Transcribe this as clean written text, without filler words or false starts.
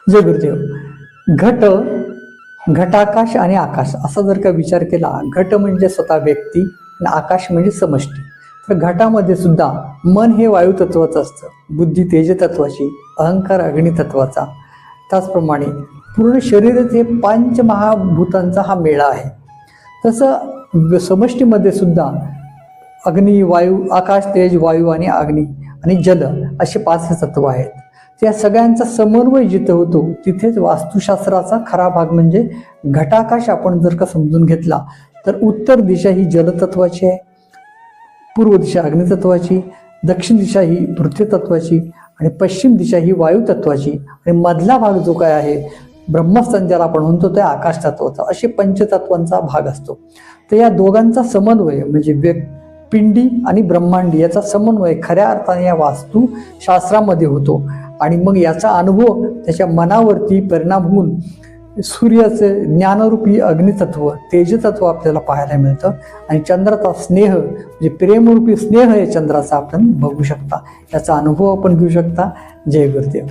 जय गुरुदेव. घट, घटाकाश आणि आकाश असा जर का विचार केला, घट म्हणजे स्वतः व्यक्ती आणि आकाश म्हणजे समष्टी. तर घटामध्ये सुद्धा मन हे वायू तत्वाचं असतं, बुद्धी तेज तत्वाची, अहंकार अग्नी तत्वाचा. त्याचप्रमाणे पूर्ण शरीरच हे पंचमहाभूतांचा हा मेळा आहे. तसं समष्टीमध्ये सुद्धा अग्नी, वायू, आकाश, तेज, वायू आणि अग्नी आणि जल असे 5 तत्व आहेत. त्या सगळ्यांचा समन्वय जिथे होतो तिथेच वास्तुशास्त्राचा खरा भाग म्हणजे घटाकाश आपण जर का समजून घेतला तर उत्तर दिशा ही जलतत्वाची आहे, पूर्व दिशा अग्नितत्वाची, दक्षिण दिशा ही पृथ्वी तत्वाची आणि पश्चिम दिशा ही वायू तत्वाची आणि मधला भाग जो काय आहे ब्रह्मस्थान ज्याला आपण म्हणतो ते आकाश तत्वाचा. असे पंचतत्वांचा भाग असतो. तर या दोघांचा समन्वय म्हणजे पिंडी आणि ब्रह्मांडी याचा समन्वय खऱ्या अर्थाने या वास्तुशास्त्रामध्ये होतो. आणि मग याचा अनुभव त्याच्या मनावरती परिणाम होऊन सूर्याचं ज्ञानरूपी अग्नितत्व, तेजतत्व आपल्याला पाहायला मिळतं आणि चंद्राचा स्नेह म्हणजे प्रेमरूपी स्नेह या चंद्राचा आपण बघू शकता, याचा अनुभव आपण घेऊ शकता. जय गुरुदेव.